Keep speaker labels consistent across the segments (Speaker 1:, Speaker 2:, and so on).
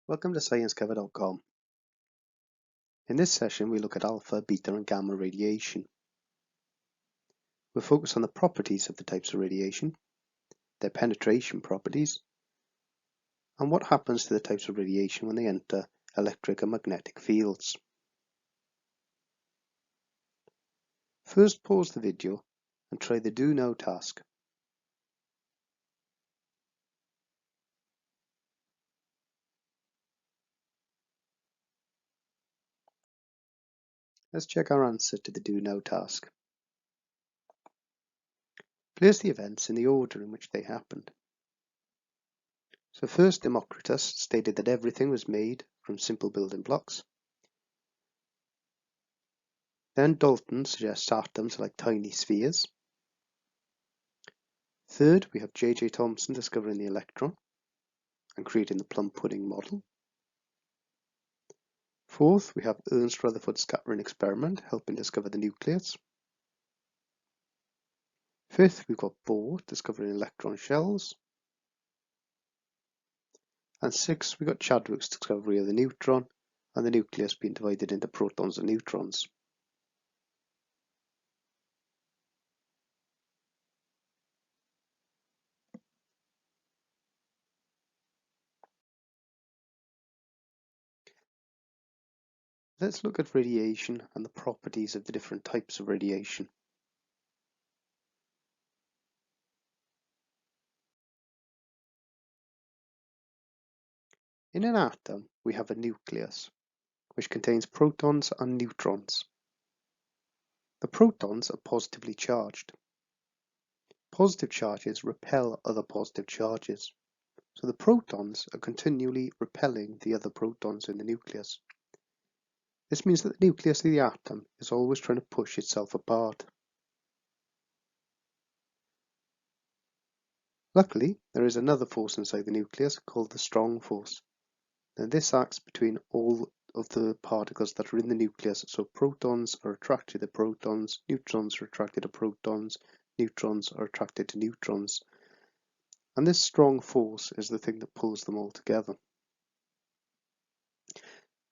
Speaker 1: Welcome to ScienceCover.com. In this session, we look at alpha, beta, and gamma radiation. We'll focus on the properties of the types of radiation, their penetration properties, and what happens to the types of radiation when they enter electric and magnetic fields. First, pause the video and try the Do Now task. Let's check our answer to the Do Now task. Place the events in the order in which they happened. So first, Democritus stated that everything was made from simple building blocks. Then Dalton suggests atoms are like tiny spheres. Third, we have J.J. Thomson discovering the electron and creating the plum pudding model. Fourth, we have Ernst Rutherford's scattering experiment helping discover the nucleus. Fifth, we've got Bohr discovering electron shells. And sixth, we got Chadwick's discovery of the neutron and the nucleus being divided into protons and neutrons. Let's look at radiation and the properties of the different types of radiation. In an atom, we have a nucleus, which contains protons and neutrons. The protons are positively charged. Positive charges repel other positive charges, so the protons are continually repelling the other protons in the nucleus. This means that the nucleus of the atom is always trying to push itself apart. Luckily, there is another force inside the nucleus called the strong force. Now this acts between all of the particles that are in the nucleus, so protons are attracted to protons, neutrons are attracted to protons, neutrons are attracted to neutrons. And this strong force is the thing that pulls them all together.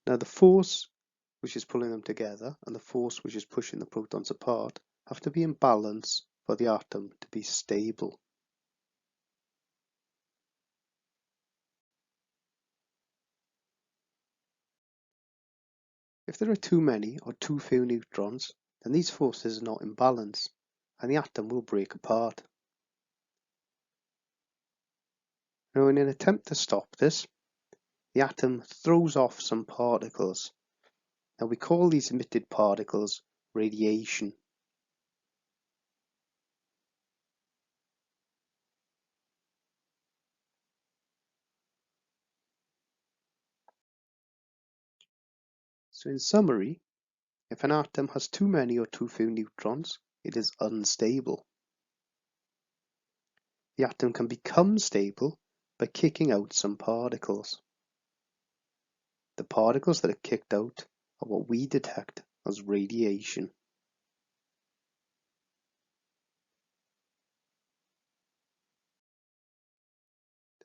Speaker 1: Now the force which is pulling them together and the force which is pushing the protons apart have to be in balance for the atom to be stable. If there are too many or too few neutrons, then these forces are not in balance and the atom will break apart. Now in an attempt to stop this, the atom throws off some particles. Now we call these emitted particles radiation. So in summary, if an atom has too many or too few neutrons, it is unstable. The atom can become stable by kicking out some particles. The particles that are kicked out are what we detect as radiation.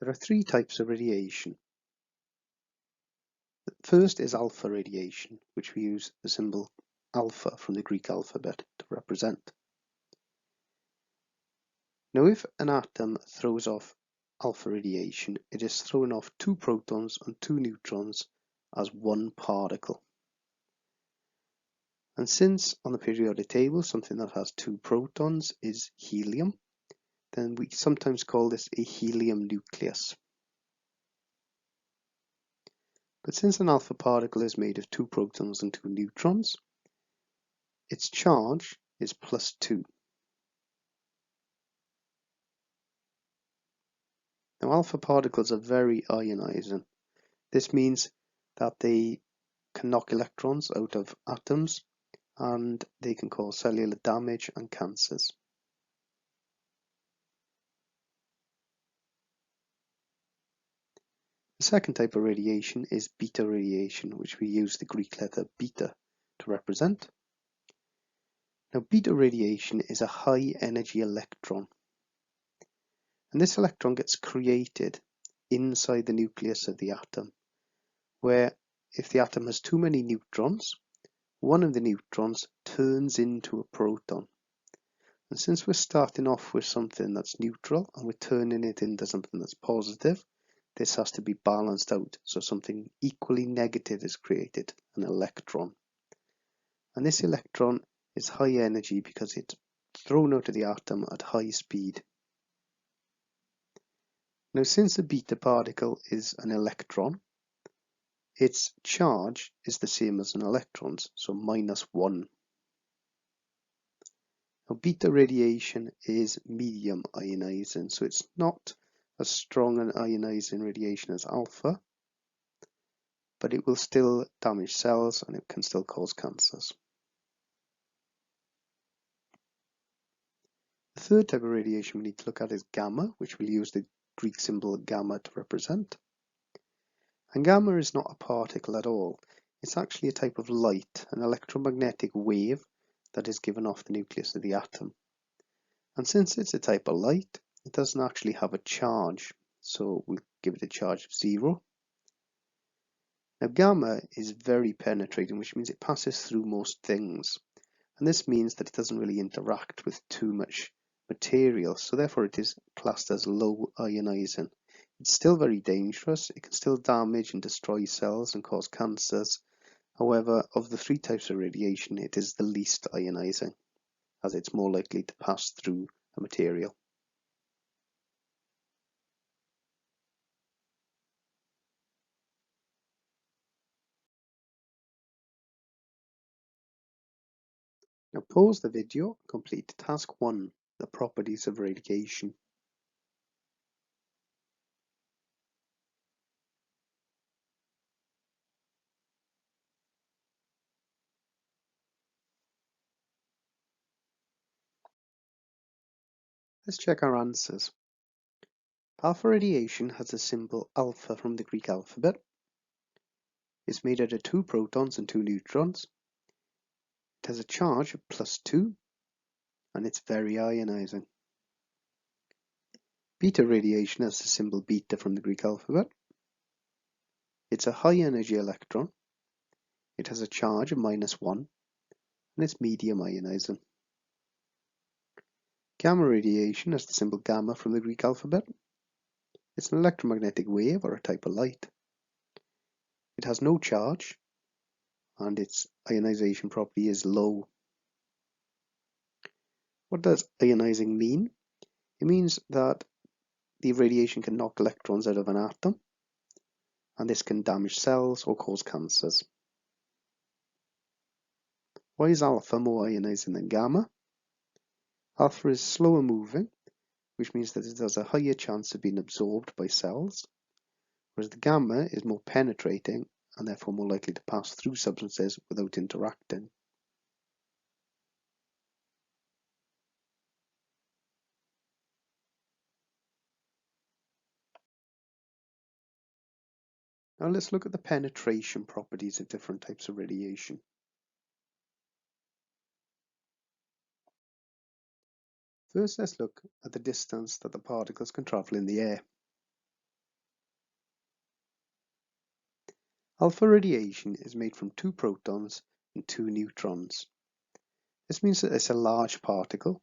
Speaker 1: There are three types of radiation. The first is alpha radiation, which we use the symbol alpha from the Greek alphabet to represent. Now if an atom throws off alpha radiation, it is throwing off two protons and two neutrons as one particle. And since on the periodic table something that has two protons is helium, then we sometimes call this a helium nucleus. But since an alpha particle is made of two protons and two neutrons, its charge is +2. Now alpha particles are very ionizing. This means that they can knock electrons out of atoms and they can cause cellular damage and cancers. The second type of radiation is beta radiation, which we use the Greek letter beta to represent. Now beta radiation is a high energy electron, and this electron gets created inside the nucleus of the atom, where if the atom has too many neutrons, one of the neutrons turns into a proton. And since we're starting off with something that's neutral and we're turning it into something that's positive, this has to be balanced out, so something equally negative is created, an electron. And this electron is high energy because it's thrown out of the atom at high speed. Now, since a beta particle is an electron, its charge is the same as an electron's, so -1. Now, beta radiation is medium ionizing, so it's not as strong an ionizing radiation as alpha, but it will still damage cells and it can still cause cancers. The third type of radiation we need to look at is gamma, which we'll use the Greek symbol gamma to represent. And gamma is not a particle at all. It's actually a type of light, an electromagnetic wave that is given off the nucleus of the atom. And since it's a type of light, it doesn't actually have a charge, so we'll give it a charge of 0. Now gamma is very penetrating, which means it passes through most things. And this means that it doesn't really interact with too much material, so therefore it is classed as low ionizing. It's still very dangerous. It can still damage and destroy cells and cause cancers. However, of the 3 types of radiation, it is the least ionizing, as it's more likely to pass through a material. Now pause the video and complete task 1, the properties of radiation. Let's check our answers. Alpha radiation has the symbol alpha from the Greek alphabet. It's made out of 2 protons and 2 neutrons. It has a charge of +2 and it's very ionizing. Beta radiation has the symbol beta from the Greek alphabet. It's a high energy electron. It has a charge of -1 and it's medium ionizing. Gamma radiation has the symbol gamma from the Greek alphabet. It's an electromagnetic wave or a type of light. It has no charge and its ionization property is low. What does ionizing mean? It means that the radiation can knock electrons out of an atom, and this can damage cells or cause cancers. Why is alpha more ionizing than gamma? Alpha is slower moving, which means that it has a higher chance of being absorbed by cells, whereas the gamma is more penetrating and therefore more likely to pass through substances without interacting. Now let's look at the penetration properties of different types of radiation. First, let's look at the distance that the particles can travel in the air. Alpha radiation is made from 2 protons and 2 neutrons. This means that it's a large particle,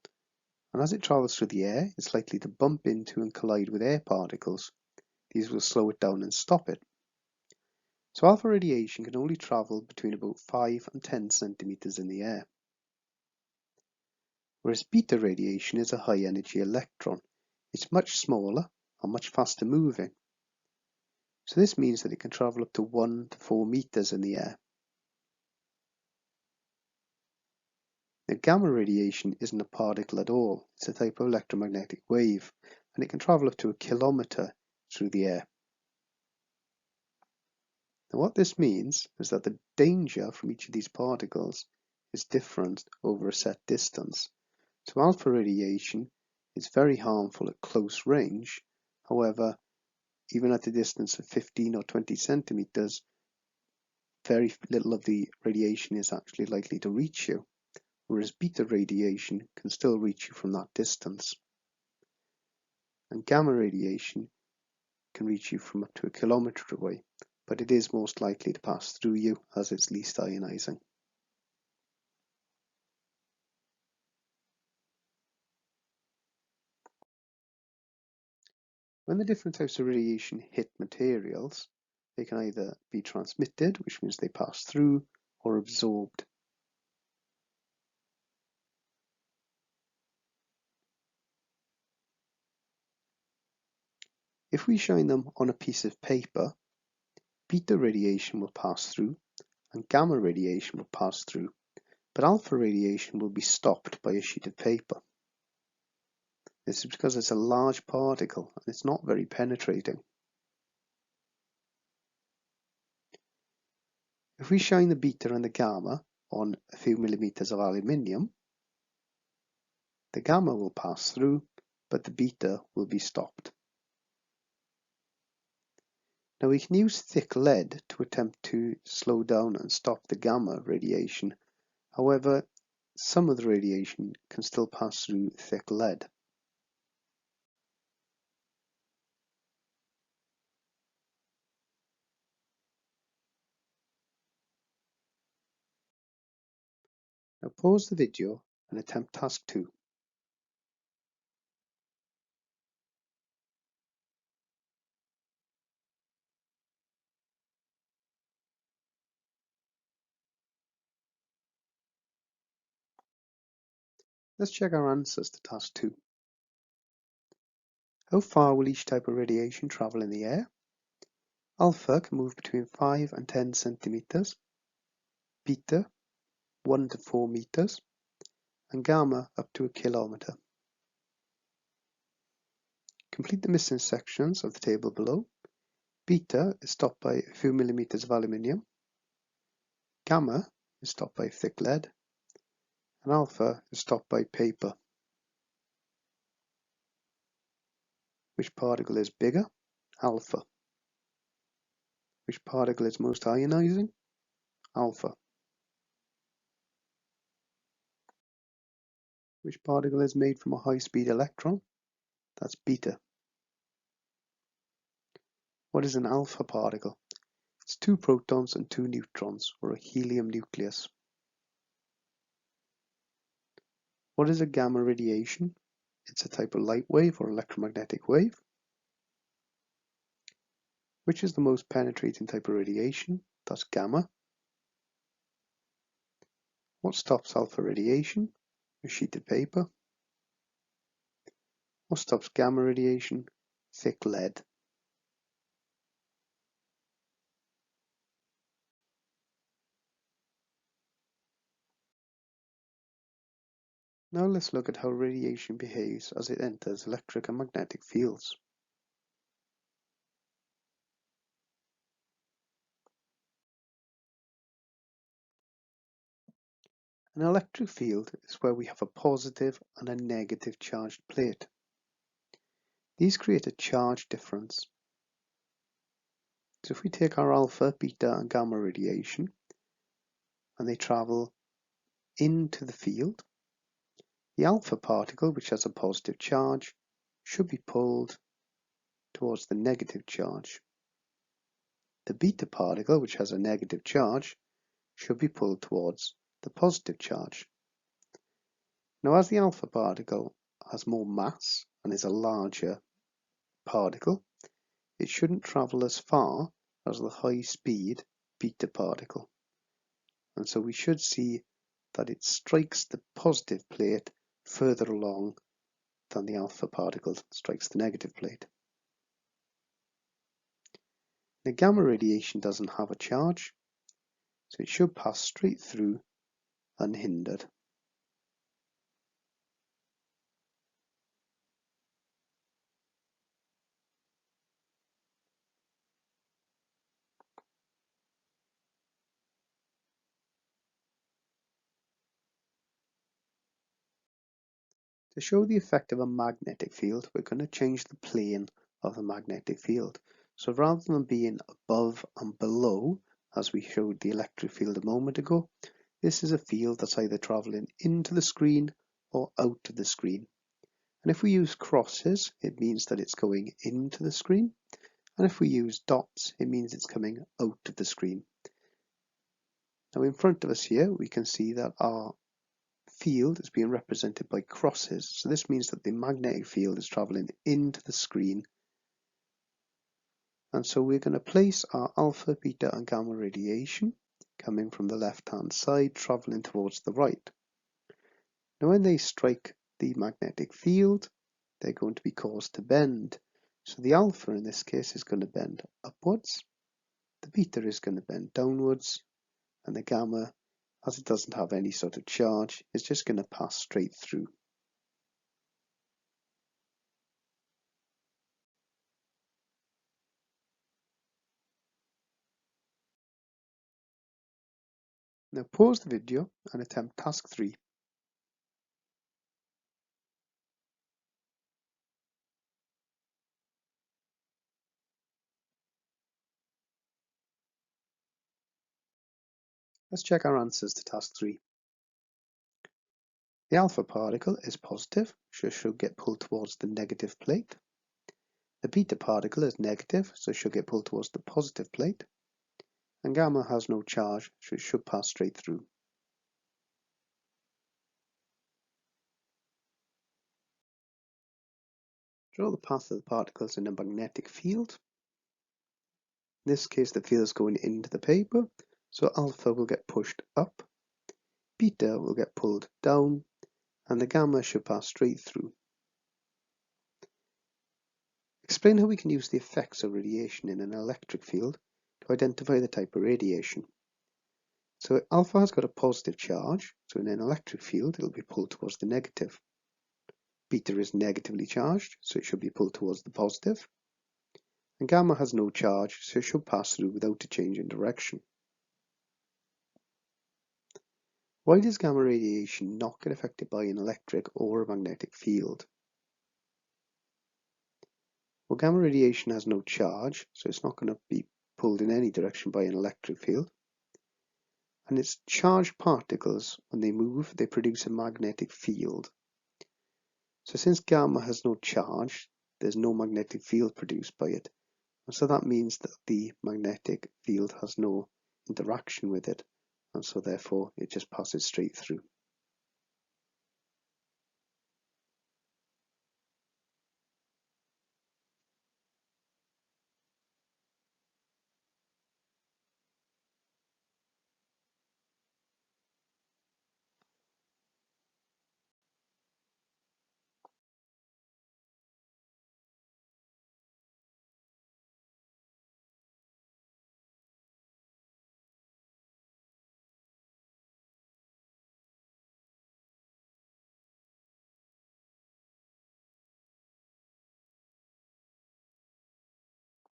Speaker 1: and as it travels through the air, it's likely to bump into and collide with air particles. These will slow it down and stop it. So alpha radiation can only travel between about 5 and 10 centimeters in the air. Whereas beta radiation is a high energy electron. It's much smaller and much faster moving. So this means that it can travel up to 1 to 4 meters in the air. Now, gamma radiation isn't a particle at all. It's a type of electromagnetic wave, and it can travel up to 1 kilometer through the air. Now, what this means is that the danger from each of these particles is different over a set distance. So alpha radiation is very harmful at close range. However, even at a distance of 15 or 20 centimeters, very little of the radiation is actually likely to reach you, whereas beta radiation can still reach you from that distance. And gamma radiation can reach you from up to 1 kilometer away, but it is most likely to pass through you as it's least ionizing. When the different types of radiation hit materials, they can either be transmitted, which means they pass through, or absorbed. If we shine them on a piece of paper, beta radiation will pass through and gamma radiation will pass through, but alpha radiation will be stopped by a sheet of paper. This is because it's a large particle and it's not very penetrating. If we shine the beta and the gamma on a few millimeters of aluminium, the gamma will pass through, but the beta will be stopped. Now we can use thick lead to attempt to slow down and stop the gamma radiation. However, some of the radiation can still pass through thick lead. Now pause the video and attempt task 2. Let's check our answers to task 2. How far will each type of radiation travel in the air? Alpha can move between 5 and 10 centimeters, beta 1 to 4 meters, and gamma up to 1 kilometer. Complete the missing sections of the table below. Beta is stopped by a few millimeters of aluminium, gamma is stopped by thick lead, and alpha is stopped by paper. Which particle is bigger? Alpha. Which particle is most ionizing? Alpha. Which particle is made from a high-speed electron? That's beta. What is an alpha particle? It's 2 protons and 2 neutrons, or a helium nucleus. What is a gamma radiation? It's a type of light wave or electromagnetic wave. Which is the most penetrating type of radiation? That's gamma. What stops alpha radiation? A sheet of paper. What stops gamma radiation? Thick lead. Now let's look at how radiation behaves as it enters electric and magnetic fields. An electric field is where we have a positive and a negative charged plate. These create a charge difference. So if we take our alpha, beta and gamma radiation and they travel into the field, the alpha particle, which has a positive charge, should be pulled towards the negative charge. The beta particle, which has a negative charge, should be pulled towards the positive charge. Now, as the alpha particle has more mass and is a larger particle, it shouldn't travel as far as the high-speed beta particle. And so we should see that it strikes the positive plate further along than the alpha particle strikes the negative plate. The gamma radiation doesn't have a charge, so it should pass straight through unhindered. To show the effect of a magnetic field, we're going to change the plane of the magnetic field. So rather than being above and below, as we showed the electric field a moment ago, this is a field that's either traveling into the screen or out of the screen. And if we use crosses, it means that it's going into the screen. And if we use dots, it means it's coming out of the screen. Now in front of us here, we can see that our field is being represented by crosses. So this means that the magnetic field is traveling into the screen. And so we're going to place our alpha, beta and gamma radiation coming from the left-hand side, traveling towards the right. Now when they strike the magnetic field, they're going to be caused to bend. So the alpha in this case is going to bend upwards, the beta is going to bend downwards, and the gamma, as it doesn't have any sort of charge, is just going to pass straight through. Now pause the video and attempt task 3. Let's check our answers to task 3. The alpha particle is positive, so it should get pulled towards the negative plate. The beta particle is negative, so it should get pulled towards the positive plate. And gamma has no charge, so it should pass straight through. Draw the path of the particles in a magnetic field. In this case, the field is going into the paper, so alpha will get pushed up, beta will get pulled down, and the gamma should pass straight through. Explain how we can use the effects of radiation in an electric field to identify the type of radiation. So alpha has got a positive charge, so in an electric field it will be pulled towards the negative. Beta is negatively charged, so it should be pulled towards the positive. And gamma has no charge, so it should pass through without a change in direction. Why does gamma radiation not get affected by an electric or a magnetic field? Well, gamma radiation has no charge, so it's not going to be pulled in any direction by an electric field. And its charged particles, when they move, they produce a magnetic field. So since gamma has no charge, there's no magnetic field produced by it. And so that means that the magnetic field has no interaction with it. And so therefore it just passes straight through.